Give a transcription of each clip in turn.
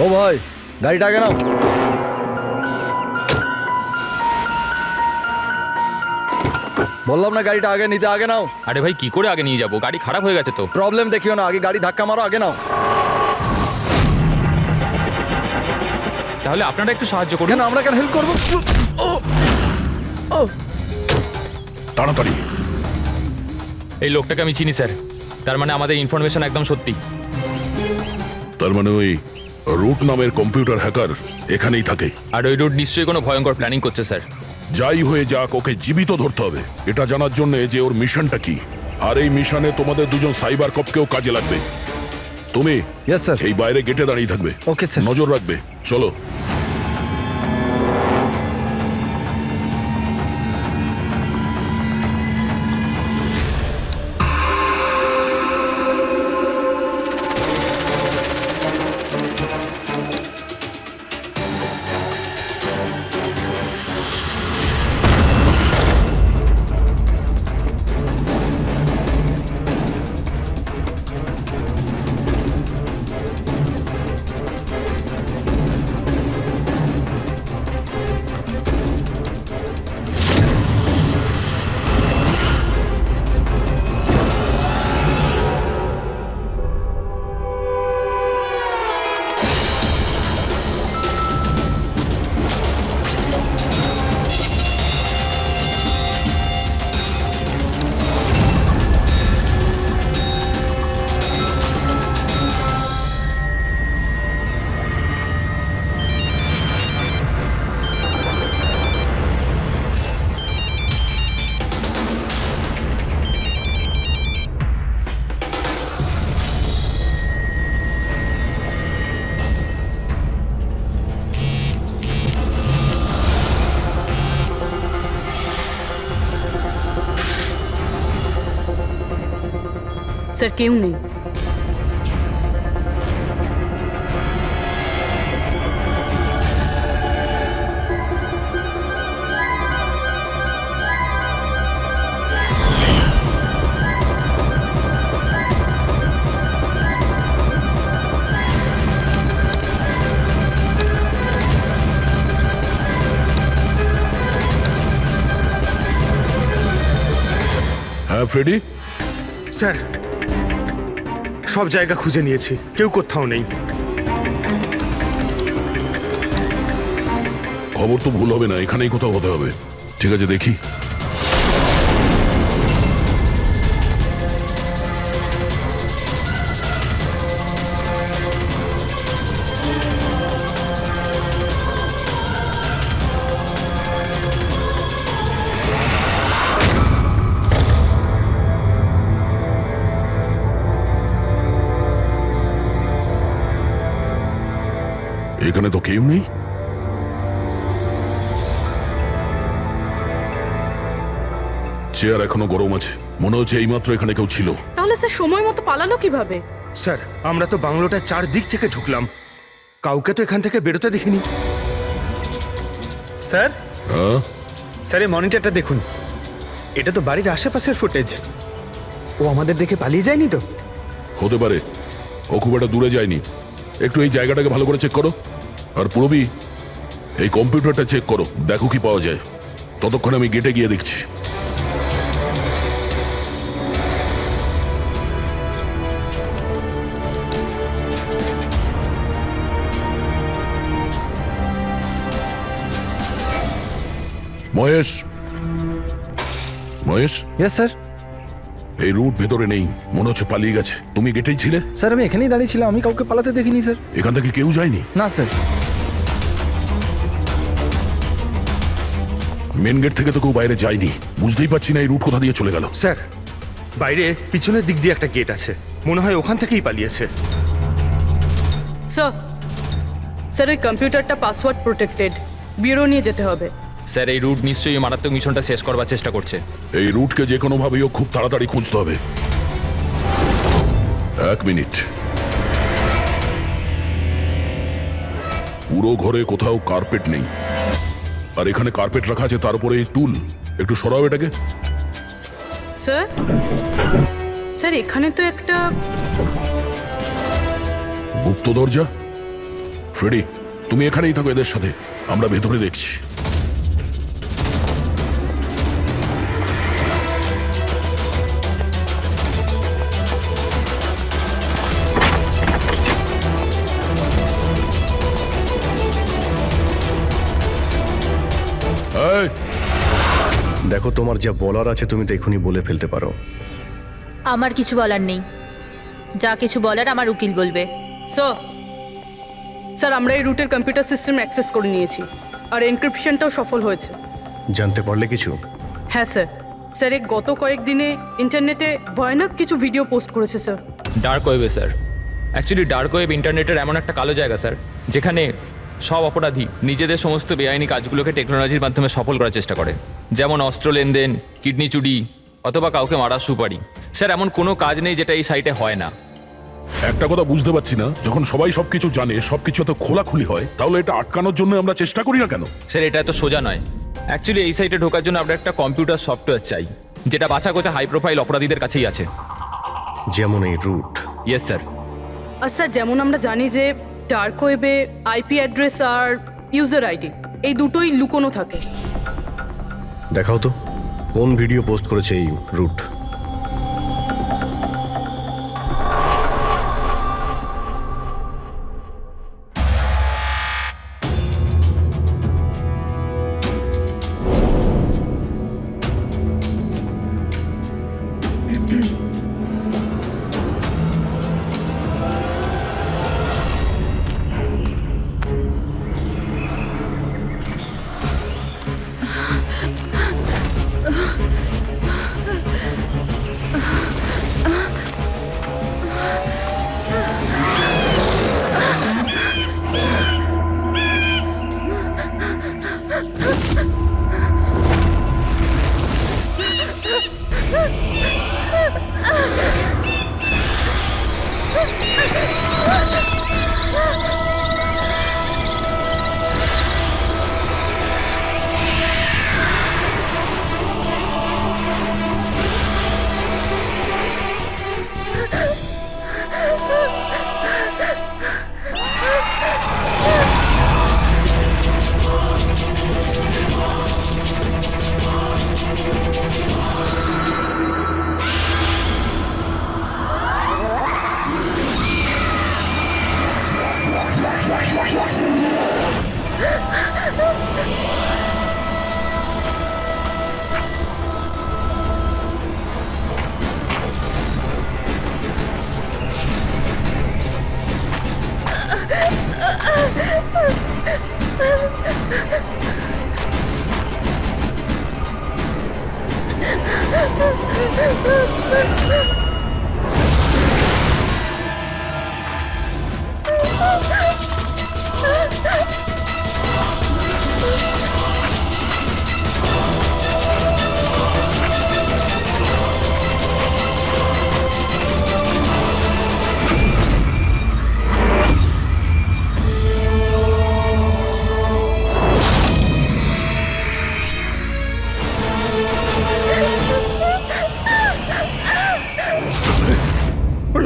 ও ভাই, গাড়িটা আগে নাও। বললাম না গাড়িটা আগে নিতে, আগে নাও। আরে ভাই কি করে আগে নিয়ে যাবো? গাড়ি খারাপ হয়ে গেছে তো। প্রবলেম দেখিও না, আগে গাড়ি ধাক্কা মারো, আগে নাও। তাহলে আপনারা একটু সাহায্য করুন। কেন, আমরা কেন হেল্প করবো? তাড়াতাড়ি। এই লোকটাকে আমি চিনি স্যার, তার মানে আমাদের ইনফরমেশন একদম সত্যি। তার মানে ওই রুট নামের কম্পিউটার হ্যাকার এখানেই থাকে। আর ওই রুট নিশ্চয়ই কোনো ভয়ঙ্কর প্ল্যানিং করছে স্যার। যাই হয়ে যাক, ওকে জীবিত ধরতে হবে, এটা জানার জন্য যে ওর মিশনটা কি। আর এই মিশনে তোমাদের দুজন সাইবার কপকেও কাজে লাগবে। তুমি ইয়েস স্যার। এই বাইরে গেটে দাঁড়িয়ে থাকবে। Okay sir. নজর রাখবে। চলো। স্যার কেউ নেই। হ্যাঁ ফ্রেডি। স্যার সব জায়গা খুঁজে নিয়েছি, কেউ কোথাও নেই। খবর তো ভুল হবে না, এখানেই কোথাও হতে হবে। ঠিক আছে, দেখি। এখানে তো কেউ নেই। চেয়ার এখনো গরম আছে, মনে হচ্ছে এইমাত্র এখানে কেউ ছিল। তাহলে স্যার সময় মতো পালালো কিভাবে? স্যার আমরা তো বাংলোটার চারদিক থেকে ঢুকলাম, কাউকে তো এখান থেকে বেরোতে দেখিনি। স্যার হ্যাঁ, স্যার এই মনিটরটা দেখুন, এটা তো বাড়ির আশেপাশের ফুটেজ। ও আমাদের দেখে পালিয়ে যায়নি তো? হতে পারে, ও খুব একটা দূরে যায়নি। একটু এই জায়গাটাকে ভালো করে চেক করো। আর পুরবি, এই কম্পিউটারটা চেক করো, দেখো কি পাওয়া যায়। ততক্ষণ আমি গেটে গিয়ে দেখছি। Mahesh, Mahesh, yes sir. এই রুট ভেতরে নেই, মনে হচ্ছে পালিয়ে গেছে। তুমি গেটেই ছিলে? স্যার আমি এখানেই দাঁড়িয়েছিলাম, আমি কাউকে পালাতে দেখিনি স্যার। এখান থেকে কেউ যায়নি? না স্যার। মেন গেট থেকে তো কেউ বাইরে যায়নি। বুঝতেই পারছি না এই রুট কোথা দিয়ে চলে গেল। স্যার বাইরে পিছনের দিক দিয়ে একটা গেট আছে, মনে হয় ওখান থেকেই পালিয়েছে। স্যার স্যার ওই কম্পিউটারটা পাসওয়ার্ড প্রোটেক্টেড, ব্যুরো নিয়ে যেতে হবে। স্যার এই রুট নিশ্চয়ই মারাত্মক মিশনটা শেষ করবার চেষ্টা করছে। এই রুটকে যে কোনো ভাবেই খুব তাড়াতাড়ি খুঁজতে হবে। 1 মিনিট। পুরো ঘরে কোথাও কার্পেট নেই, আর এখানে কার্পেট রাখা আছে, তার উপরে এই টুল। একটু সরাও এটাকে। স্যার স্যার এখানে তো একটা গুপ্ত দরজা। ফ্রেডি, তুমি এখানেই থাকো এদের সাথে, আমরা ভেতরে দেখছি। এই, দেখো, তোমার যা বলার আছে তুমি তো এখনই বলে ফেলতে পারো। আমার কিছু বলার নেই, যা কিছু বলার আমার উকিল বলবে। স্যার আমরা এই রুটের কম্পিউটার সিস্টেম অ্যাক্সেস করে নিয়েছি আর এনক্রিপশনটাও সফল হয়েছে। জানতে পারলে কিছু? হ্যাঁ স্যার। স্যার এই গত কয়েকদিনে ইন্টারনেটে ভয়ানক কিছু ভিডিও পোস্ট করেছে স্যার। ডার্ক ওয়েবে স্যার। অ্যাকচুয়ালি ডার্ক ওয়েব ইন্টারনেটের এমন একটা কালো জায়গা স্যার, যেখানে সব অপরাধী নিজেদের সমস্ত বেআইনি কাজগুলোকে টেকনোলজির মাধ্যমে সফল করার চেষ্টা করে, যেমন অস্ত্র লেনদেন, কিডনি চুরি অথবা কাউকে মারার সুপারি। স্যার এমন কোনো কাজ নেই যেটা এই সাইটে হয় না। একটা কথা বুঝতে পারছি না, যখন সবাই সবকিছু জানে, সবকিছু এত খোলাখুলি হয়, তাহলে এটা আটকানোর জন্য আমরা চেষ্টা করি না কেন? স্যার এটা এত সোজা নয়। অ্যাকচুয়ালি এই সাইটে ঢোকার জন্য আমরা একটা কম্পিউটার সফটওয়্যার চাই, যেটা বাছা গোছা হাই প্রোফাইল অপরাধীদের কাছেই আছে। যেমন এই রুট। Yes sir. আর স্যার যেমন আমরা জানি যে ডার্ক ওয়েবে আইপি অ্যাড্রেস আর ইউজার আইডি এই দুটোই লুকোনো থাকে। দেখাও তো কোন ভিডিও পোস্ট করেছে এই রুট।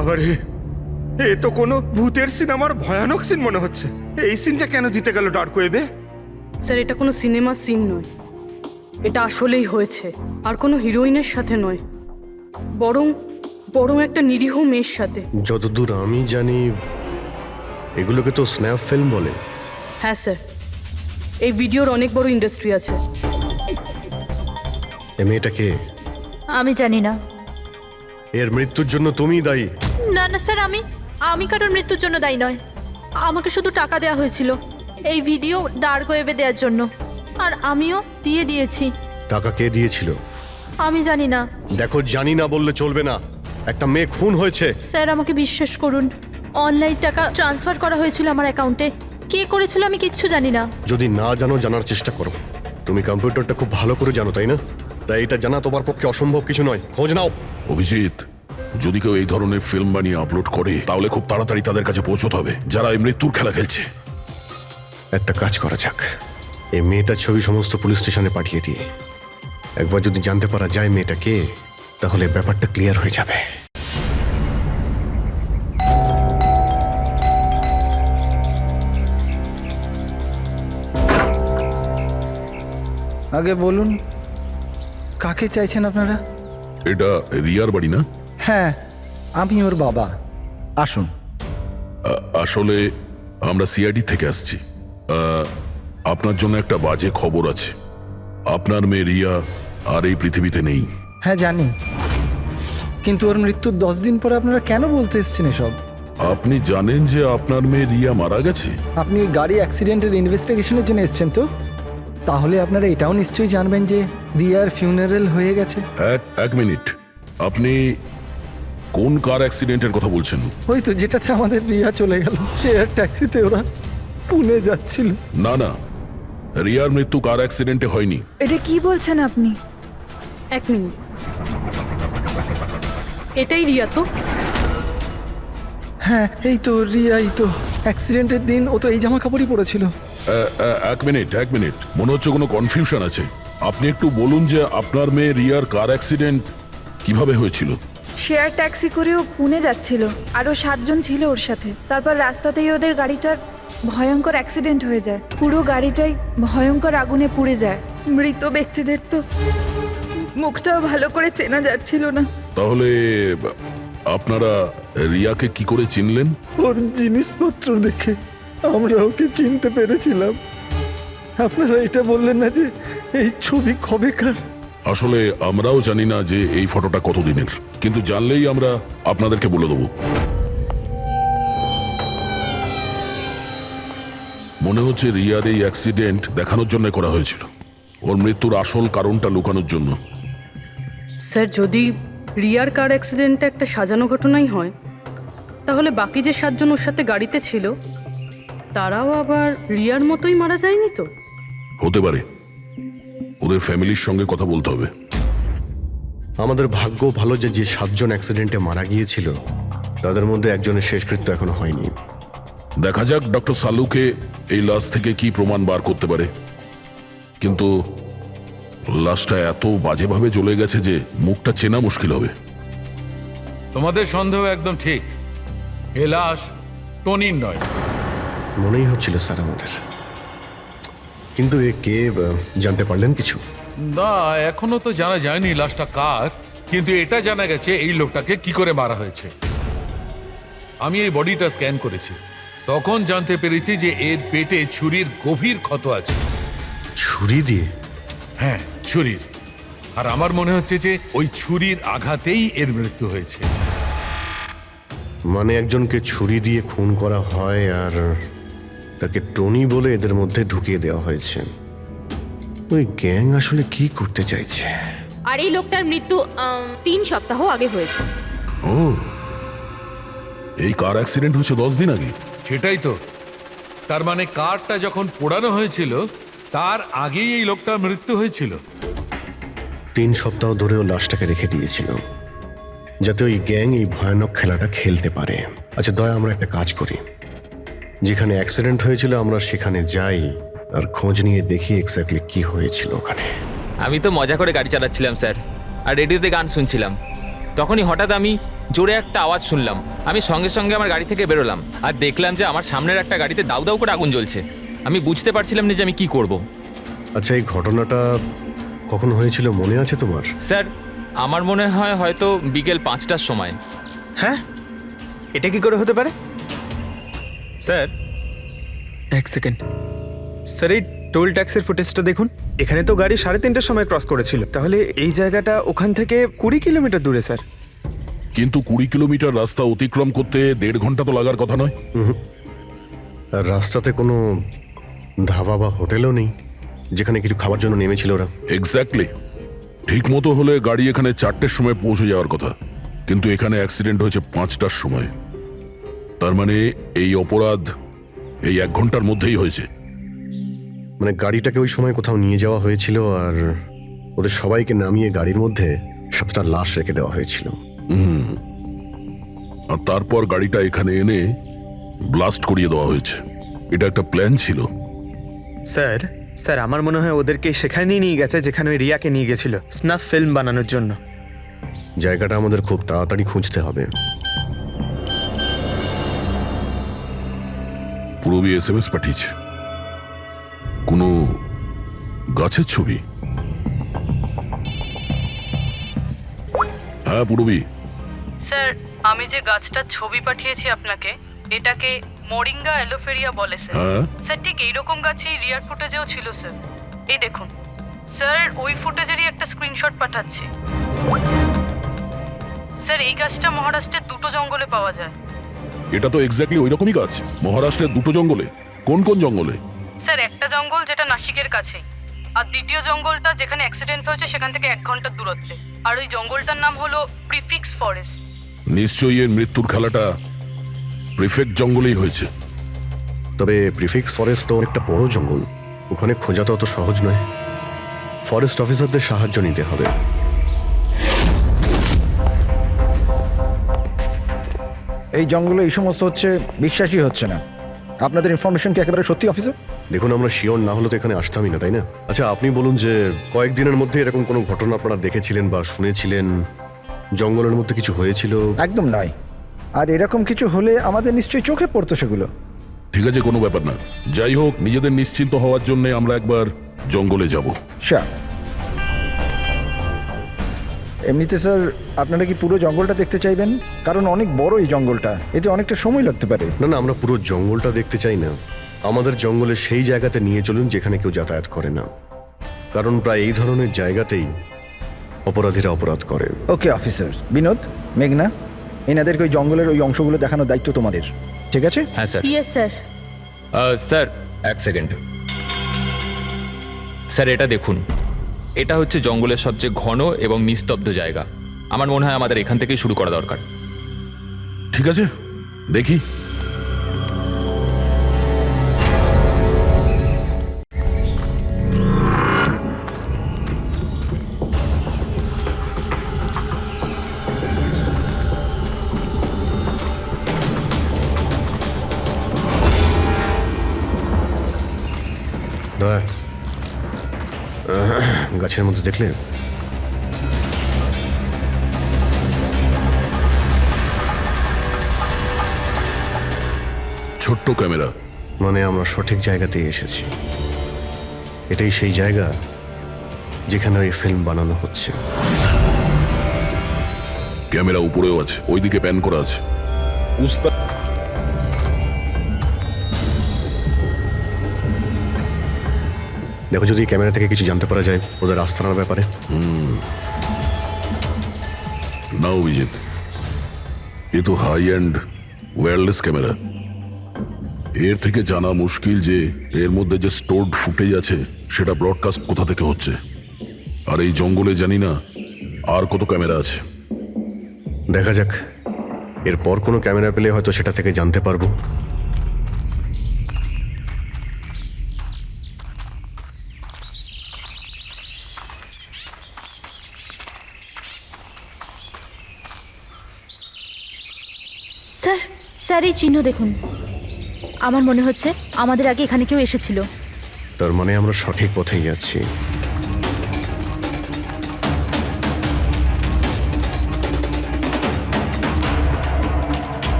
বাবারে, এ তো কোনো ভূতের সিনেমার ভয়ানক সিন মনে হচ্ছে। এই সিনটা কেন দিতে গেল ডার্ক ওয়েবে? স্যার এটা কোনো সিনেমার সিন নয়, এটা আসলেই হয়েছে। আর কোনো হিরোইনের সাথে নয়, বরং বরং একটা নিরীহ মেয়ের সাথে। যতদূর আমি জানি এগুলোকে তো স্ন্যাপ ফিল্ম বলে। হ্যাঁ স্যার, এই ভিডিওর অনেক বড় ইন্ডাস্ট্রি আছে। এ মেয়েটাকে আমি জানি না। এর মৃত্যুর জন্য তুমিই দায়ী। না না স্যার, আমি কারোর মৃত্যুর জন্য দায়ী নয়। আমাকে শুধু টাকা দেওয়া হয়েছিল এই ভিডিও ডার্ক ওয়েবে দেওয়ার জন্য, আর আমিও দিয়েছি। টাকা কে দিয়েছিল? আমি জানি না। দেখো, জানি না বললে চলবে না। একটা মেয়ে খুন হয়েছে। স্যার আমাকে বিশ্বাস করুন, অনলাইন টাকা ট্রান্সফার করা হয়েছিল আমার অ্যাকাউন্টে। কে করেছিল আমি কিচ্ছু জানি না। যদি না জানো, জানার চেষ্টা করো। তুমি কম্পিউটারটা খুব ভালো করে জানো, তাই না? তাই এটা জানা তোমার পক্ষে অসম্ভব কিছু নয়। খোঁজ নাও। অভিজিৎ, যদি কেউ এই ধরনের ফিল্ম বানিয়ে আপলোড করে, তাহলে খুব তাড়াতাড়ি তাদের কাছে পৌঁছতে হবে, যারা এই মৃত্যুর খেলা খেলছে। একটা কাজ করা যাক, এই মেয়েটার ছবি সমস্ত পুলিশ স্টেশনে পাঠিয়ে দিয়ে একবার যদি জানতে পারা যায় মেয়েটা কে, তাহলে ব্যাপারটা ক্লিয়ার হয়ে যাবে। আগে বলুন কাকে চাইছেন আপনারা? এটা রিয়ার বাড়ি না? হ্যাঁ, আমি ওর বাবা। আসুন। আসলে আমরা সিআইডি থেকে আসছি। আপনার জন্য একটা বাজে খবর আছে। আপনার মেয়ে রিয়া আর এই পৃথিবীতে নেই। হ্যাঁ জানি, কিন্তু ওর মৃত্যুর 10 দিন পরে আপনারা কেন বলতে এসছেন এসব? আপনি জানেন যে আপনার মেয়ে রিয়া মারা গেছে? আপনি ওই গাড়ি অ্যাক্সিডেন্টের ইনভেস্টিগেশনের জন্য এসছেন তো? তাহলে আপনারা এটাও নিশ্চয়ই জানবেন যে রিয়ার ফিউনারেল হয়ে গেছে। এক মিনিট, আপনি কোন কার অ্যাক্সিডেন্টের কথা বলছেন? ওই তো যেটাতে আমাদের রিয়া চলে গেল, শেয়ার ট্যাক্সিতে ওরা পুনে যাচ্ছিল। না না, রিয়ার মৃত্যু কার অ্যাক্সিডেন্টে হয়নি। এটা কি বলছেন আপনি? এক মিনিট, এটাই রিয়া তো? হ্যাঁ এই তো রিয়াই তো। অ্যাক্সিডেন্টের দিন ও তো এই জামা কাপড়ই পরেছিল। এক মিনিট, মনে হচ্ছে কোনো কনফিউশন আছে। আপনি একটু বলুন যে আপনার মেয়ে রিয়ার কার অ্যাক্সিডেন্ট কিভাবে হয়েছিল? শেয়ার ট্যাক্সি করেও পুনে যাচ্ছিল, আরও 7 জন ছিল ওর সাথে। তারপর রাস্তাতেই ওদের গাড়িটার ভয়ঙ্কর অ্যাক্সিডেন্ট হয়ে যায়। পুরো গাড়িটাই ভয়ঙ্কর আগুনে পুড়ে যায়। মৃত ব্যক্তিদের তো মুখটাও ভালো করে চেনা যাচ্ছিল না। তাহলে আপনারা রিয়াকে কি করে চিনলেন? ওর জিনিসপত্র দেখে আমরা ওকে চিনতে পেরেছিলাম। আপনারা এটা বললেন না যে এই ছবি কবেকার? আসলে আমরাও জানি না যে এই ফটোটা কতদিনের, কিন্তু জানলেই আমরা আপনাদেরকে বলে দেবো। মনে হচ্ছে রিয়ার এই অ্যাক্সিডেন্ট দেখানোর জন্য করা হয়েছিল, ওর মৃত্যুর আসল কারণটা লুকানোর জন্য। স্যার, যদি রিয়ার কার অ্যাক্সিডেন্টটা একটা সাজানো ঘটনাই হয়, তাহলে বাকি যে 7 জন ওর সাথে গাড়িতে ছিল তারাও আবার রিয়ার মতোই মারা যায়নি তো? হতে পারে, ওদের ফ্যামিলির সঙ্গে কথা বলতে হবে। আমাদের ভাগ্য ভালো যে 7 জন অ্যাক্সিডেন্টে মারা গিয়েছিল তাদের মধ্যে একজনের শেষকৃত্য এখনো হয়নি। দেখা যাক ডক্টর সালুকে এই লাশ থেকে কি প্রমাণ বার করতে পারে। কিন্তু লাশটা এত বাজেভাবে জ্বলে গেছে যে মুখটা চেনা মুশকিল হবে। তোমাদের সন্দেহ একদম ঠিক। এ লাশ টনির নয়। মনেই হচ্ছিল স্যার আমাদের, কিন্তু এ কে জানতে পারলেন কিছু? না, এখনো তো জানা যায়নি লাশটা কার, কিন্তু এটা জানা গেছে এই লোকটাকে কি করে মারা হয়েছে। আমি এই বডিটা স্ক্যান করেছি, তখন জানতে পেরেছি যে এর পেটে ছুরির গভীর ক্ষত আছে। ছুরি দিয়ে? হ্যাঁ, ছুরির। আর আমার মনে হচ্ছে যে ওই ছুরির আঘাতেই এর মৃত্যু হয়েছে। মানে একজনকে ছুরি দিয়ে খুন করা হয় আর তাকে টনি বলে এদের মধ্যে ঢুকিয়ে দেওয়া হয়েছে। ওই গ্যাং আসলে কি করতে চাইছে? আর এই লোকটার মৃত্যু 3 সপ্তাহ আগে হয়েছে। ও, এই কার অ্যাক্সিডেন্ট হয়েছে 10 দিন আগে? সেটাই তো। তার মানে কারটা যখন পোড়ানো হয়েছিল তার আগেই এই লোকটার মৃত্যু হয়েছিল। 3 সপ্তাহ ধরেও লাশটাকে রেখে দিয়েছিল যাতে ওই গ্যাং এই ভয়ানক খেলাটা খেলতে পারে। আচ্ছা দয়া, আমরা একটা কাজ করি, যেখানে অ্যাক্সিডেন্ট হয়েছিল আমরা সেখানে যাই আর খোঁজ নিয়ে দেখি এক্স্যাক্টলি কি হয়েছিল ওখানে। আমি তো মজা করে গাড়ি চালাচ্ছিলাম স্যার, আর রেডিওতে গান শুনছিলাম। তখনই হঠাৎ আমি জোরে একটা আওয়াজ শুনলাম। আমি সঙ্গে সঙ্গে আমার গাড়ি থেকে বেরোলাম আর দেখলাম যে আমার সামনের একটা গাড়িতে দাউ দাউ করে আগুন জ্বলছে। আমি বুঝতে পারছিলাম না যে আমি কি করব। আচ্ছা, এই ঘটনাটা কখন হয়েছিল মনে আছে তোমার? স্যার, আমার মনে হয় হয়তো বিকেল 5টার সময়। হ্যাঁ, এটা কি করে হতে পারে? Sir, 1 second. স্যার, এই টোল ট্যাক্সের ফুটেজটা দেখুন। এখানে তো গাড়ি 3:30টার সময় ক্রস করেছিল, তাহলে এই জায়গাটা ওখান থেকে 20 কিলোমিটার দূরে স্যার। কিন্তু 20 কিলোমিটার রাস্তা অতিক্রম করতে 1.5 ঘন্টা তো লাগার কথা নয়। আর রাস্তাতে কোনো ধাবা বা হোটেলও নেই যেখানে কিছু খাবার জন্য নেমেছিল ওরা। এক্স্যাক্টলি, ঠিক মতো হলে গাড়ি এখানে 4টের সময় পৌঁছে যাওয়ার কথা, কিন্তু এখানে অ্যাক্সিডেন্ট হয়েছে 5টার সময়। তার মানে এই অপরাধ এই 1 ঘন্টার মধ্যেই হয়েছে। মানে গাড়িটাকে ওই সময় কোথাও নিয়ে যাওয়া হয়েছিল আর ওদের সবাইকে নামিয়ে গাড়ির মধ্যে 7টা লাশ রেখে দেওয়া হয়েছিল। আর তারপর গাড়িটা এখানে এনে ব্লাস্ট করিয়ে দেওয়া হয়েছে। এটা একটা প্ল্যান ছিল। স্যার, স্যার আমার মনে হয় ওদেরকে সেখানেই নিয়ে গেছে যেখানে ওই রিয়াকে নিয়ে গেছিল স্নাফ ফিল্ম বানানোর জন্য। জায়গাটা আমাদের খুব তাড়াতাড়ি খুঁজতে হবে। পুরবী SMS পাঠিয়েছে, কোনো গাছের ছবি? হ্যাঁ পূরবী, স্যার আমি যে গাছটার ছবি পাঠিয়েছি আপনাকে, এটাকে মোরিঙ্গা অ্যালোফেরিয়া বলে স্যার। হ্যাঁ স্যার ঠিক এইরকম গাছই রিয়ার ফুটেজেও ছিল স্যার। এই দেখুন স্যার, ওই ফুটেজেরই একটা স্ক্রিনশট পাঠাচ্ছি। স্যার এই গাছটা মহারাষ্ট্রের দুটো জঙ্গলে পাওয়া যায়। এটা তো এক্স্যাক্টলি ওই রকমই গাছ। মহারাষ্ট্রের দুটো জঙ্গলে? কোন কোন জঙ্গলে? স্যার একটা জঙ্গল যেটা নাসিকের কাছেই, আর দ্বিতীয় জঙ্গলটা যেখানে অ্যাক্সিডেন্ট হয়েছে সেখান থেকে 1 ঘন্টার দূরত্বে। আর ওই জঙ্গলটার নাম হলো প্রিফিক্স ফরেস্ট। নিশ্চয়ই এর মৃত্যুর খেলাটা প্রিফেক্ট জঙ্গলেই হয়েছে। তবে প্রিফিক্স ফরেস্ট তো একটা বড় জঙ্গল, ওখানে খোঁজা তো অত সহজ নয়। ফরেস্ট অফিসারদের সাহায্য নিতে হবে। এই জঙ্গলে এই সমস্ত হচ্ছে, বিশ্বাসই হচ্ছে না। আপনাদের ইনফরমেশন কি একেবারে সত্যি অফিসার? দেখুন, আমরা শিওর না হলে তো এখানে আসতামই না, তাই না? আচ্ছা, আপনি বলুন যে কয়েকদিনের মধ্যে এরকম কোনো ঘটনা আপনারা দেখেছিলেন বা শুনেছিলেন? জঙ্গলের মধ্যে কিছু হয়েছিল? একদম নয়। আর এরকম কিছু হলে আমাদের নিশ্চয়ই চোখে পড়তো সেগুলো। ঠিক আছে, কোনো ব্যাপার না। যাই হোক, নিজেদের নিশ্চিন্ত হওয়ার জন্য আমরা একবার জঙ্গলে যাব। স্যার এমনিতে স্যার আপনারা কি পুরো জঙ্গলটা দেখতে চাইবেন? কারণ অনেক বড় এই জঙ্গলটা, এতে অনেকটা সময় লাগতে পারে। না না, আমরা পুরো জঙ্গলটা দেখতে চাই না। আমাদের জঙ্গলে সেই জায়গাতে নিয়ে চলুন যেখানে কেউ যাতায়াত করে না, কারণ প্রায় এই ধরনের জায়গাতেই অপরাধীরা অপরাধ করে। Okay officer. বিনোদ, মেঘনা, এনাদেরকে ওই জঙ্গলের ওই অংশগুলো দেখানোর দায়িত্ব তোমাদের, ঠিক আছে? হ্যাঁ sir. Yes sir. Sir 1 second. Sir এটা দেখুন, এটা হচ্ছে জঙ্গলের সবচেয়ে ঘন এবং নিস্তব্ধ জায়গা। আমার মনে হয় আমাদের এখান থেকেই শুরু করা দরকার। ঠিক আছে, দেখি। দয়া, গাছের মধ্যে দেখলে? ছোট্ট ক্যামেরা। মানে আমরা সঠিক জায়গাতেই এসেছি। এটাই সেই জায়গা যেখানে ওই ফিল্ম বানানো হচ্ছে। ক্যামেরা উপরেও আছে, ওইদিকে প্যান করা আছে। দেখো, যদি ক্যামেরা থেকে কিছু জানতে পারা যায় ওদের আস্তানার ব্যাপারে। না অভিজিৎ, এ তো হাই অ্যান্ড ওয়্যারলেস ক্যামেরা। এর থেকে জানা মুশকিল যে এর মধ্যে যে স্টোরড ফুটেজ আছে সেটা ব্রডকাস্ট কোথা থেকে হচ্ছে। আর এই জঙ্গলে জানি না আর কত ক্যামেরা আছে। দেখা যাক, এরপর কোনো ক্যামেরা পেলে হয়তো সেটা থেকে জানতে পারবো। স্যার, স্যার এই চিহ্ন দেখুন। আমার মনে হচ্ছে আমাদের আগে এখানে কেউ এসেছিল। তার মানে আমরা সঠিক পথেই যাচ্ছি।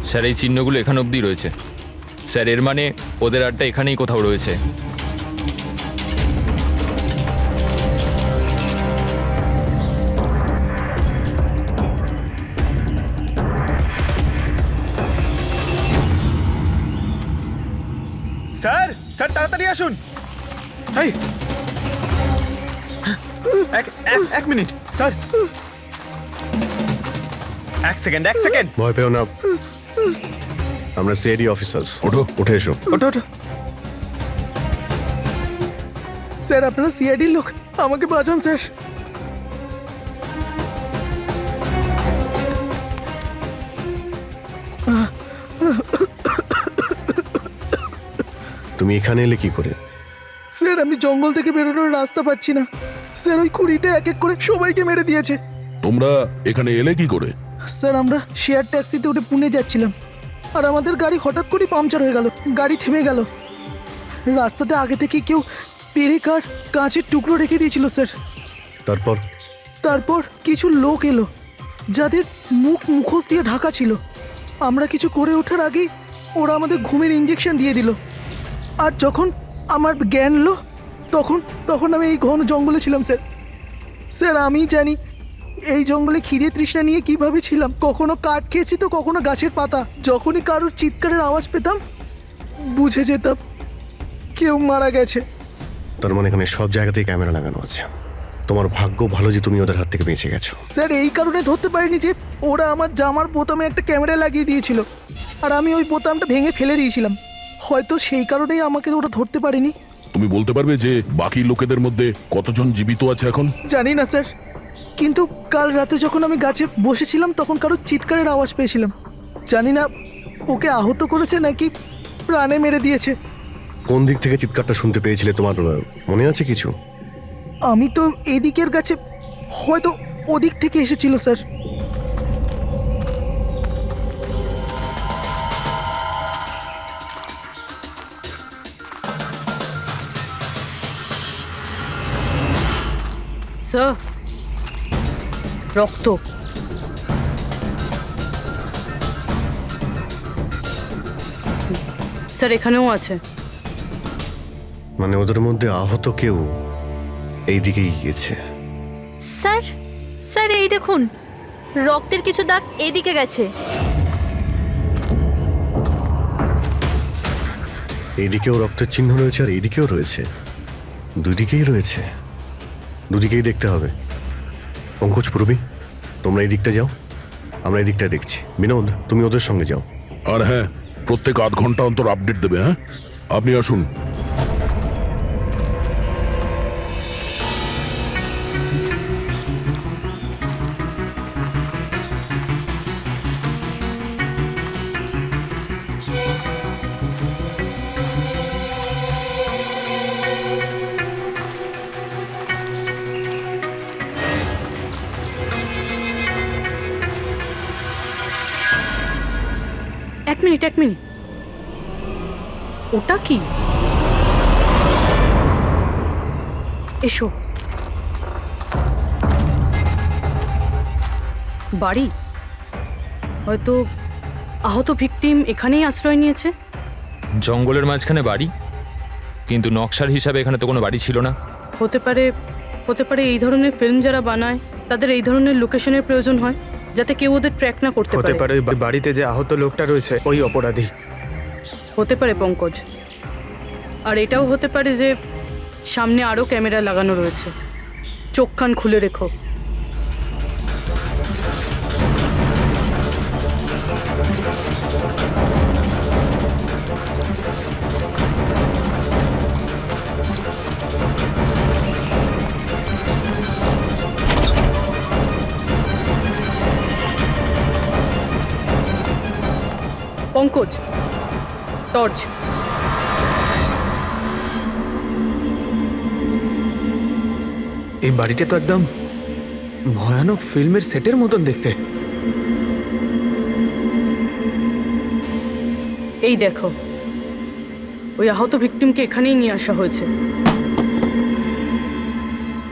স্যার এই চিহ্নগুলো এখান অবধি রয়েছে। স্যার এর মানে ওদের আড্ডা এখানেই কোথাও রয়েছে। স্যার, স্যার তাড়াতাড়ি আসুন। এই, এক মিনিট স্যার। 1 সেকেন্ড। ভয় পেও না, আমরা সিআইডি অফিসার্স। ওঠো। উঠে এসো। ওঠো ওঠো। স্যার আপনারা সিআইডির লোক, আমাকে বাঁচান স্যার। তুমি এখানে এলে কি করে? স্যার আমি জঙ্গল থেকে বেরোনোর রাস্তা পাচ্ছি না। স্যার ওই কুড়িটা এক এক করে সবাইকে মেরে দিয়েছে। তোমরা এখানে এলে কি করে? স্যার আমরা শেয়ার ট্যাক্সিতে উঠে পুনে যাচ্ছিলাম, আর আমাদের গাড়ি হঠাৎ করে পাংচার হয়ে গেল। গাড়ি থেমে গেল। রাস্তাতে আগে থেকে কেউ পেরেক আর কাঁচের টুকরো রেখে দিয়েছিল স্যার। তারপর কিছু লোক এলো যাদের মুখোশ দিয়ে ঢাকা ছিল। আমরা কিছু করে ওঠার আগেই ওরা আমাদের ঘুমের ইঞ্জেকশন দিয়ে দিল। আর যখন আমার জ্ঞান এলো তখন তখন আমি এই ঘন জঙ্গলে ছিলাম স্যার। স্যার আমি জানি এই জঙ্গলে খিদে তৃষ্ণা নিয়ে কিভাবে ছিলাম। কখনো কাঠ খেয়েছি তো কখনো গাছের পাতা। যখনই কারোর চিৎকারের আওয়াজ পেতাম বুঝে যেতাম কেউ মারা গেছে। তার মানে এখানে সব জায়গাতেই ক্যামেরা লাগানো আছে। তোমার ভাগ্য ভালো যে তুমি ওদের হাত থেকে বেঁচে গেছো। স্যার এই কারণে ধরতে পারিনি যে ওরা আমার জামার বোতামে একটা ক্যামেরা লাগিয়ে দিয়েছিল আর আমি ওই বোতামটা ভেঙে ফেলে দিয়েছিলাম। হয়তো সেই কারণেই আমাকে ওরা ধরতে পারেনি। তুমি বলতে পারবে যে বাকি লোকেদের মধ্যে কতজন জীবিত আছে এখন? জানি না স্যার, কিন্তু কাল রাতে যখন আমি গাছে বসেছিলাম তখন কারোর চিৎকারের আওয়াজ পেয়েছিলাম। জানি না ওকে আহত করেছে নাকি প্রাণে মেরে দিয়েছে। কোন দিক থেকে চিৎকারটা শুনতে পেয়েছিলে তোমার মনে আছে কিছু? আমি তো এদিকের গাছে, হয়তো ওদিক থেকে এসেছিল স্যার। স্যার, রক্ত। স্যার এখানেও আছে। মানে ওদের মধ্যে আহত কেউ এই দিকেই গিয়েছে। স্যার, স্যার এই দেখুন, রক্তের কিছু দাগ এদিকে গেছে। এইদিকেও রক্তের চিহ্ন রয়েছে আর এইদিকেও রয়েছে। দুদিকেই রয়েছে, দুদিকেই দেখতে হবে। পঙ্কজ, পূর্বী, তোমরা এই দিকটা যাও, আমরা এই দিকটা দেখছি। বিনোদ, তুমি ওদের সঙ্গে যাও। আর হ্যাঁ, প্রত্যেক আধ ঘন্টা অন্তর আপডেট দেবে। হ্যাঁ, আপনি আসুন। এক মিনিট। ওটা কি? এসো। বাড়ি? হয়তো আহত ভিকটিম এখানেই আশ্রয় নিয়েছে। জঙ্গলের মাঝখানে বাড়ি, কিন্তু নকশার হিসাবে এখানে তো কোনো বাড়ি ছিল না। হতে পারে এই ধরনের ফিল্ম যারা বানায় তাদের এই ধরনের লোকেশনের প্রয়োজন হয় যাতে কেউ ওদের ট্র্যাক না করতে হতে পারে। পারে বাড়িতে যে আহত লোকটা রয়েছে ওই অপরাধী। হতে পারে পঙ্কজ। আর এটাও হতে পারে যে সামনে আরও ক্যামেরা লাগানো রয়েছে। চোখ কান খুলে রেখো। পঙ্কজ, টর্চ। এই বাড়িটা তো একদম ভয়ানক ফিল্মের সেটের মতন দেখতে। এই দেখো, ওই আহত ভিকটিমকে এখানেই নিয়ে আসা হয়েছে।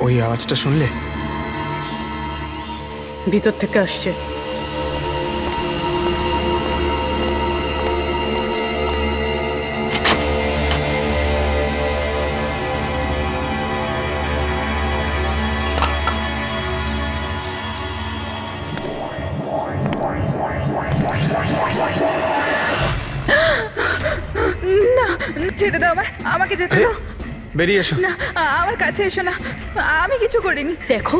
ওই আওয়াজটা শুনলে? ভিতর থেকে আসছে। ছেড়ে দাও আমাকে যেতে দাও। বেরিয়ে এসো। না, আমার কাছে এসো না, আমি কিছু করিনি। দেখো,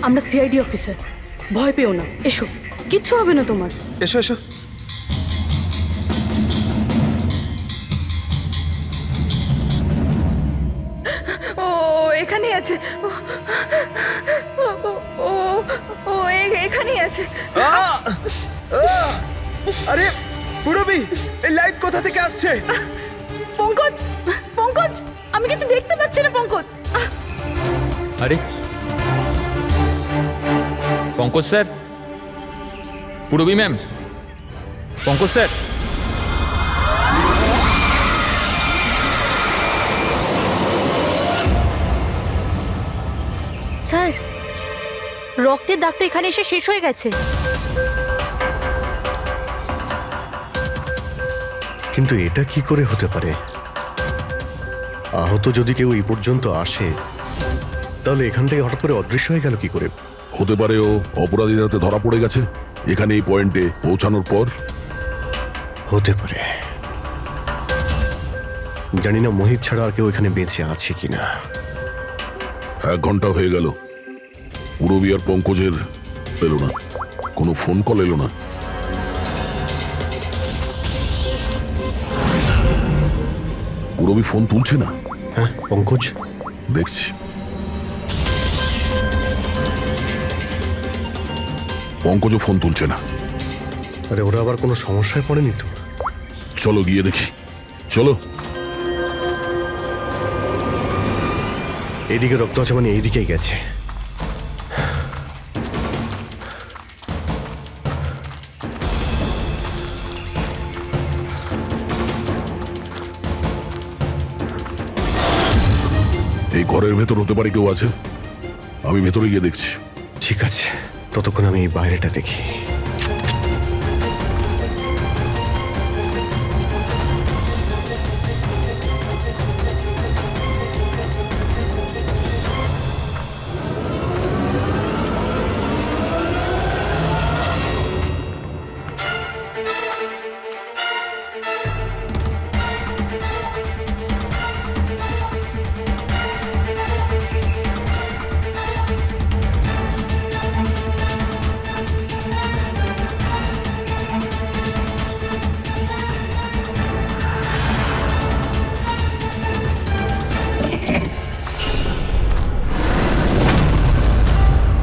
আমরা সিআইডি অফিসার, ভয় পেও না। এসো, কিচ্ছু হবে না তোমার। এসো এসো। ও এখানেই আছে। ও এখানেই আছে। আরে পুরবি, এই লাইট কোথা থেকে আসছে? পঙ্কজ, আমি কিছু দেখতে পাচ্ছি না। পঙ্কজ, আরে Pankaj sir, Purabi ma'am, Pankaj sir. Sir, রক্তের দাগ তো এখানে এসে শেষ হয়ে গেছে। কিন্তু এটা কি করে হতে পারে? আহত যদি কেউ এই পর্যন্ত আসে তাহলে এখান থেকে হঠাৎ করে অদৃশ্য হয়ে গেল কি করে? হতে পারে ও অপরাধীর হাতে ধরা পড়ে গেছে এখানে এই পয়েন্টে পৌঁছানোর পর। হতে পারে। জানি না মোহিত ছাড়া আর কেউ এখানে বেঁচে আছে কিনা। 1 ঘন্টা হয়ে গেল, পুরবী আর পঙ্কজের এলো না, কোনো ফোন কল এলো না। পুরবী ফোন তুলছে না। হ্যাঁ, পঙ্কজ দেখছি। পঙ্কজও ফোন তুলছে না। আরে ওরা আবার কোনো সমস্যায় পড়েনি তো? চলো গিয়ে দেখি, চলো। এইদিকে রক্ত আছে মানে এইদিকেই গেছে। এই ঘরের ভেতর হতে পারে কেউ আছে, আমি ভেতরে গিয়ে দেখছি। ঠিক আছে, ততক্ষণ আমি এই বাইরেটা দেখি।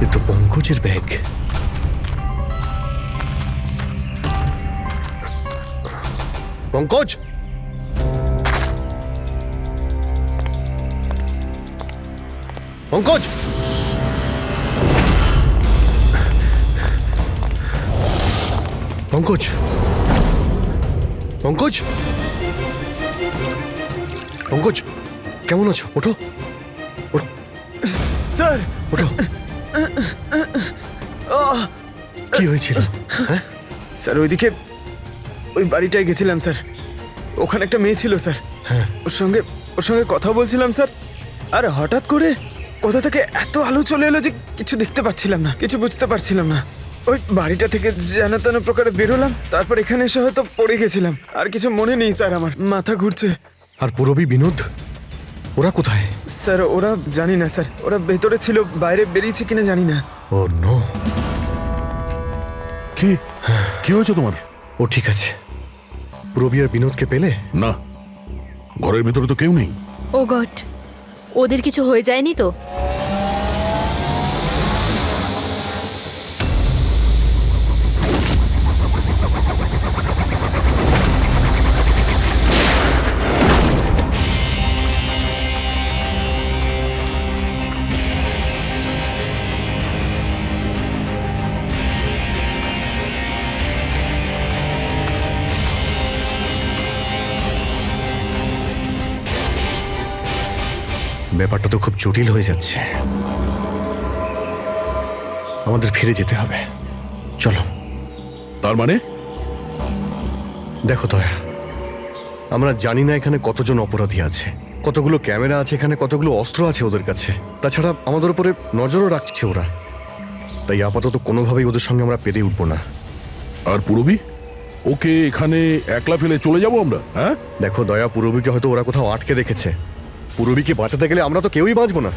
এ তো পঙ্কজের ব্যাগ। পঙ্কজ, পঙ্কজ, পঙ্কজ, পঙ্কজ, পঙ্কজ, কেমন আছো? ওঠো, ওঠো, স্যার, ওঠো। কি হয়েছিল? হ্যাঁ স্যার ওইদিকে ওই বাড়িটায় গেছিলাম স্যার, ওখানে একটা মেয়ে ছিল স্যার। হ্যাঁ। ওর সঙ্গে কথা বলছিলাম স্যার, আর হঠাৎ করে কোথা থেকে এত আলো চলে এলো যে কিছু দেখতে পাচ্ছিলাম না, কিছু বুঝতে পারছিলাম না। ওই বাড়িটা থেকে যেন তেন প্রকারে বেরোলাম, তারপর এখানে এসে হয়তো পড়ে গেছিলাম। আর কিছু মনে নেই স্যার, আমার মাথা ঘুরছে। আর পুরবী, বিনোদ, ওরা কোথায়? স্যার ওরা জানি না স্যার, ওরা ভেতরে ছিল, বাইরে বেরিয়েছে কিনা জানি না। ও নো। কি কি হয়েছে তোমার? ও ঠিক আছে। পুরবী আর বিনোদকে পেলে? না, ঘরের ভেতরে তো কেউ নেই। ও গড, ওদের কিছু হয়ে যায়নি তো? ব্যাপারটা তো খুব জটিল হয়ে যাচ্ছে। আমাদের ফিরে যেতে হবে, চলো। তার মানে? দেখো দয়া, আমরা জানি না এখানে কতজন অপরাধী আছে, কতগুলো ক্যামেরা আছে এখানে, কতগুলো অস্ত্র আছে ওদের কাছে। তাছাড়া আমাদের উপরে নজরও রাখছে ওরা। তাই আপাতত কোনোভাবেই ওদের সঙ্গে আমরা পেরে উঠবো না। আর পুরবী, ওকে এখানে একলা ফেলে চলে যাবো আমরা? হ্যাঁ দেখো দয়া, পুরবীকে হয়তো ওরা কোথাও আটকে রেখেছে। পুরবীকে বাঁচাতে গেলে আমরা তো কেউই বাঁচবো না।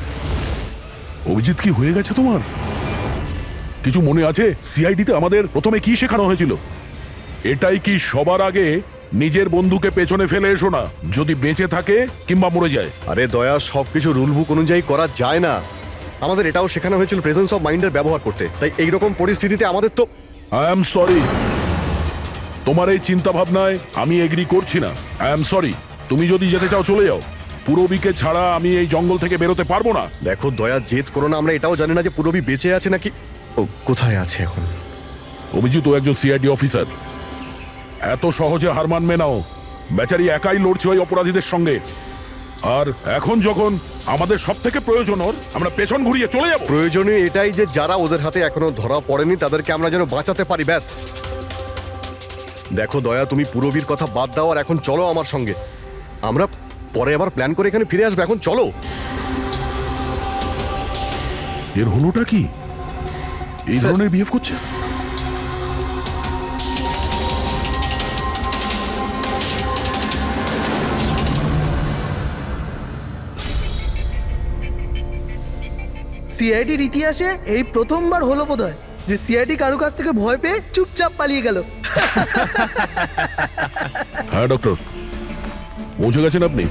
অভিজিৎ, কি হয়ে গেছে তোমার? কিছু মনে আছে সিআইডিতে আমাদের প্রথমে কি শেখানো হয়েছিল? এটাই কি সবার আগে নিজের বন্ধুকে পেছনে ফেলে এসো না, যদি বেঁচে থাকে কিংবা মরে যায়। আরে দয়া, সবকিছু রুল বুক অনুযায়ী করা যায় না। আমাদের এটাও শেখানো হয়েছিল প্রেজেন্স অফ মাইন্ডের ব্যবহার করতে। তাই এইরকম পরিস্থিতিতে আমাদের তো আই এম সরি, তোমার এই চিন্তা ভাবনায় আমি এগ্রি করছি না। আই এম সরি, তুমি যদি যেতে চাও চলে যাও। পুরবীকে ছাড়া আমি এই জঙ্গল থেকে বেরোতে পারবো না। দেখো দয়া, জেদ করো না। আমরা এটাও জানি না যে পুরবী বেঁচে আছে নাকি ও কোথায় আছে এখন। অভিজিৎ, ও একজন সিআইডি অফিসার, এত সহজে হার মানবে নাও। বেচারি একাই লড়ছে ওই অপরাধীদের সঙ্গে। আর এখন যখন আমাদের সব থেকে প্রয়োজন ওর, আমরা পেছন ঘুরিয়ে চলে যাব। প্রয়োজনীয় এটাই যে যারা ওদের হাতে এখনো ধরা পড়েনি তাদেরকে আমরা যেন বাঁচাতে পারি, ব্যাস। দেখো দয়া, তুমি পুরবীর কথা বাদ দাও আর এখন চলো আমার সঙ্গে। আমরা পরে আবার প্ল্যান করে এখানে ফিরে আসবে। এখন চলো। এর হলোটা কি? এই ধরনের বিহেভ করছে? সিআইডির ইতিহাসে এই প্রথমবার হলো বোধহয় যে সিআইডি কারো কাছ থেকে ভয় পেয়ে চুপচাপ পালিয়ে গেল। হ্যাঁ ডক্টর, পৌঁছে গেছেন আপনি?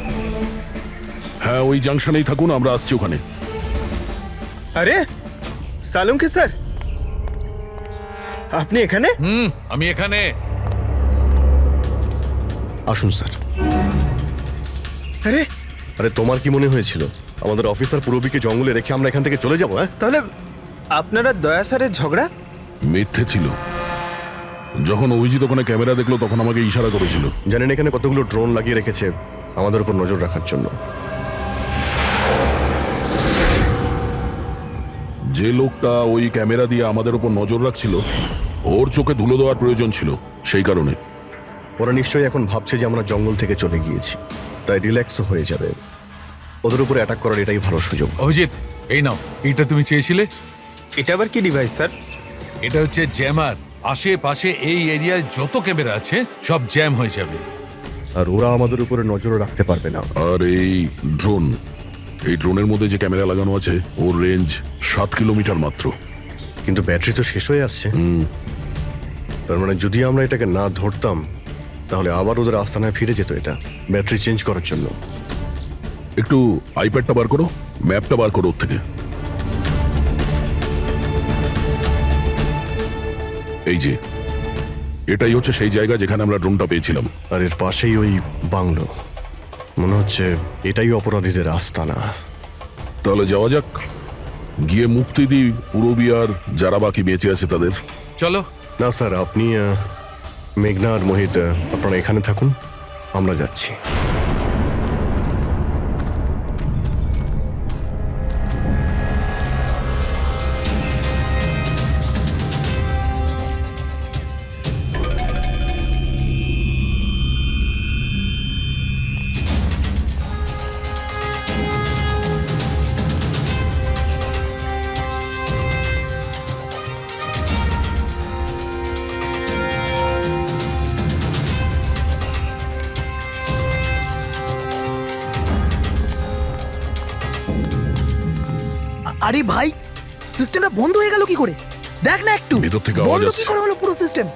হ্যাঁ, ওই জাংশনেই থাকুন, আমরা আসছি ওখানে। আরে সালুঙ্কি স্যার, আপনি এখানে? আমি এখানে। আসুন স্যার। আরে আরে তোমার কি মনে হয়েছিল আমাদের অফিসার পূরবীকে জঙ্গলে রেখে আমরা এখান থেকে চলে যাবো? হ্যাঁ, তাহলে আপনারা দয়া স্যারের ঝগড়া? মিথ্যে ছিল। যখন অভিজিৎ ওখানে ক্যামেরা দেখলো তখন আমাকে ইশারা করেছিল। জানেন এখানে কতগুলো ড্রোন লাগিয়ে রেখেছে আমাদের উপর নজর রাখার জন্য। যে লোকটা ওই ক্যামেরা দিয়ে আমাদের উপর নজর রাখছিল ওর চোখে ধুলো দেওয়ার প্রয়োজন ছিল, সেই কারণে। ওরা নিশ্চয়ই এখন ভাবছে যে আমরা জঙ্গল থেকে চলে গিয়েছি, তাই রিল্যাক্সও হয়ে যাবে। ওদের উপরে অ্যাটাক করার এটাই ভালো সুযোগ। অভিজিৎ, এই নাও, এইটা তুমি চেয়েছিলে। এটা আবার কি ডিভাইস স্যার? এটা হচ্ছে জ্যামার। আশেপাশে এই এরিয়ায় যত ক্যামেরা আছে সব জ্যাম হয়ে যাবে। আর ওরা আমাদের উপরে নজর রাখতে পারবে না। আর এই ড্রোন, এই ড্রোনের মধ্যে যে ক্যামেরা লাগানো আছে ওর রেঞ্জ 7 কিলোমিটার মাত্র। কিন্তু ব্যাটারি তো শেষ হয়ে আসছে। তার মানে যদি আমরা এটাকে না ধরতাম তাহলে আবার ওদের আস্তানায় ফিরে যেত এটা ব্যাটারি চেঞ্জ করার জন্য। একটু আইপ্যাডটা বার করো, ম্যাপটা বার করো ওর থেকে। এই যে, এটাই হচ্ছে সেই জায়গা যেখানে আমরা ড্রোনটা পেয়েছিলাম। আর এর পাশেই ওই বাংলো। মনে হচ্ছে এটাই অপরাধীদের আস্তানা। তাহলে যাওয়া যাক, গিয়ে মুক্তি দিই পূরবী আর যারা বাকি বেঁচে আছে তাদের। চলো। না স্যার, আপনি মেঘনা আর মোহিত আপনারা এখানে থাকুন, আমরা যাচ্ছি। আরে ভাই, সিস্টেমটা বন্ধ হয়ে গেল কি করে? দেখ না একটু, ভেতর থেকে আওয়াজ বন্ধ কি আসছে। করে হলো পুরো সিস্টেম?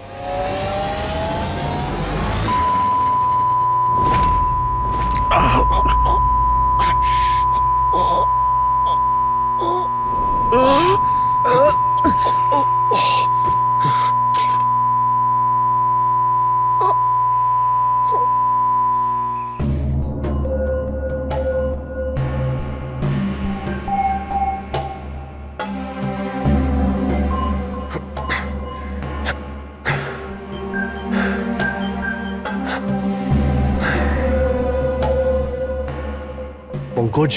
পঙ্কজ,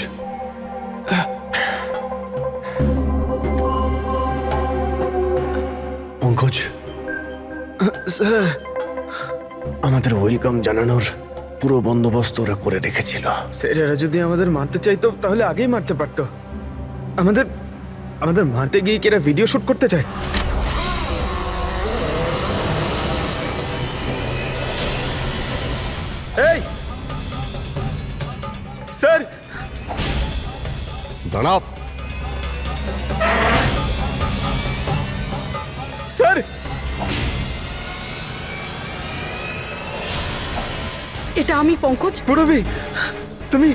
পঙ্কজ, স্যার আমাদের ওয়েলকাম জানানোর পুরো বন্দোবস্ত ওরা করে রেখেছিল। স্যার, এরা যদি আমাদের মারতে চাইতো তাহলে আগেই মারতে পারতো। আমাদের আমাদের মারতে গিয়ে কি এরা ভিডিও শুট করতে চায়? এই স্যার, দাঁড়াও। স্যার এটা আমি পঙ্কজ। পূরবী, তুমি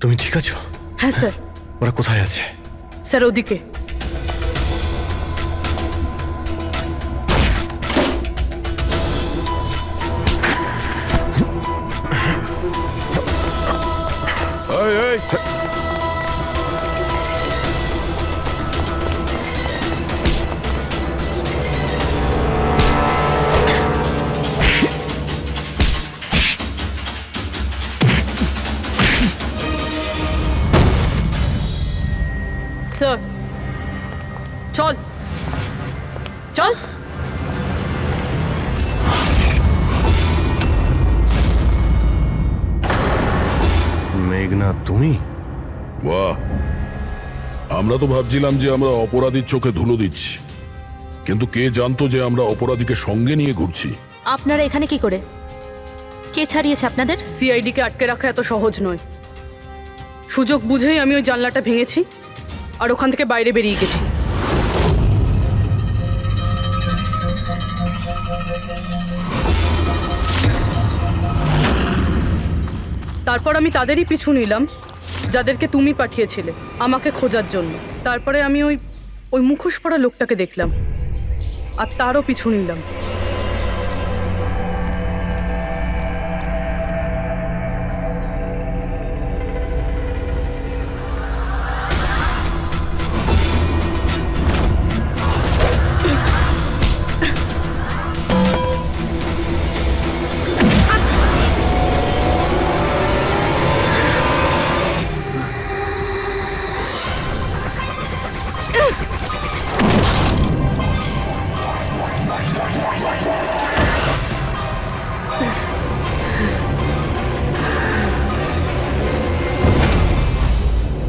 তুমি ঠিক আছো? হ্যাঁ স্যার। ওরা কোথায় আছে? স্যার ওদিকে। এই, এই, স্যার চল চল। মেঘনাথ তুমি? বাহ, আমরা তো ভাবছিলাম যে আমরা অপরাধীর চোখে ধুলো দিচ্ছি, কিন্তু কে জানতো যে আমরা অপরাধীকে সঙ্গে নিয়ে ঘুরছি। আপনারা এখানে কি করে? কে ছাড়িয়েছে আপনাদের? সিআইডিকে আটকে রাখা এত সহজ নয়। সুযোগ বুঝেই আমি ওই জানলাটা ভেঙেছি আর ওখান থেকে বাইরে বেরিয়ে গেছি। তারপর আমি তাদেরই পিছু নিলাম যাদেরকে তুমি পাঠিয়েছিলে আমাকে খোঁজার জন্য। তারপরে আমি ওই মুখোশ পরা লোকটাকে দেখলাম আর তারও পিছু নিলাম।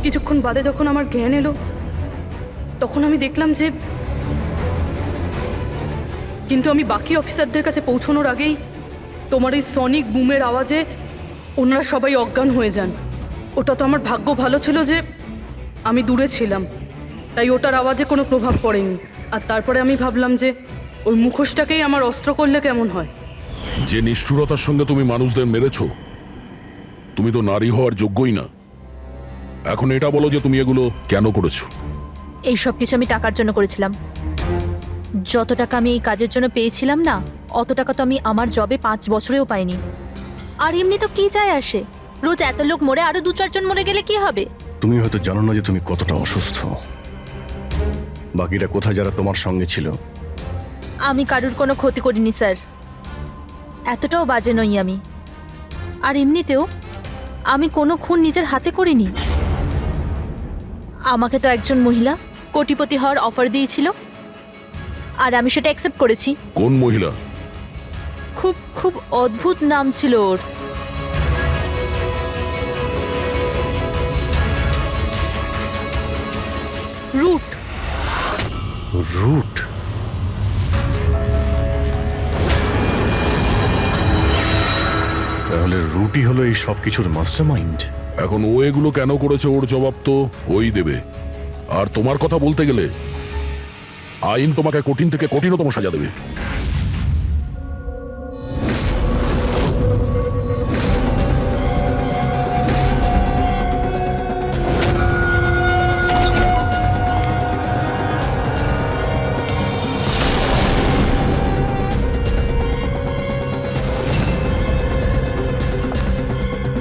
কিছুক্ষণ বাদে যখন আমার জ্ঞান এলো তখন আমি দেখলাম যে কিন্তু আমি বাকি অফিসারদের কাছে পৌঁছানোর আগেই তোমার এই সনিক বুমের আওয়াজে ওনারা সবাই অজ্ঞান হয়ে যান। ওটা তো আমার ভাগ্য ভালো ছিল যে আমি দূরে ছিলাম, তাই ওটার আওয়াজে কোনো প্রভাব পড়েনি। আর তারপরে আমি ভাবলাম যে ওই মুখোশটাকেই আমার অস্ত্র করলে কেমন হয়। যে নিষ্ঠুরতার সঙ্গে তুমি মানুষদের মেরেছো, তুমি তো নারী হওয়ার যোগ্যই না। এখন এটা বলো যে তুমি এগুলো কেন করেছো? এই সব কিছু আমি টাকার জন্য করেছিলাম। যত টাকা আমি এই কাজের জন্য পেয়েছিলাম না, অত টাকা তো আমি আমার জবে 5 বছরেও পাইনি। আর এমনি তো কি যায় আসে, রোজ এত লোক মরে আরো 2-4 জন মরে গেলে কি হবে? তুমি হয়তো জানো না যে তুমি কতটা অসুস্থ। বাকিরা কোথায় যারা তোমার সঙ্গে ছিল? আমি কারুর কোনো ক্ষতি করিনি স্যার, এতটাও বাজে নই আমি। আর এমনিতেও আমি কোনো খুন নিজের হাতে করিনি। আমাকে তো একজন মহিলা কোটিপতি হওয়ার অফার দিয়েছিল আর আমি সেটা অ্যাকসেপ্ট করেছি। কোন মহিলা? খুব খুব অদ্ভুত নাম ছিল ওর। রুট। রুট? তাহলে রুটই হলো এই সব কিছুর মাস্টারমাইন্ড। এখন ও এগুলো কেন করেছে ওর জবাব তো ওই দেবে। আর তোমার কথা বলতে গেলে আইন তোমাকে কঠিন থেকে কঠিনতম সাজা দেবে।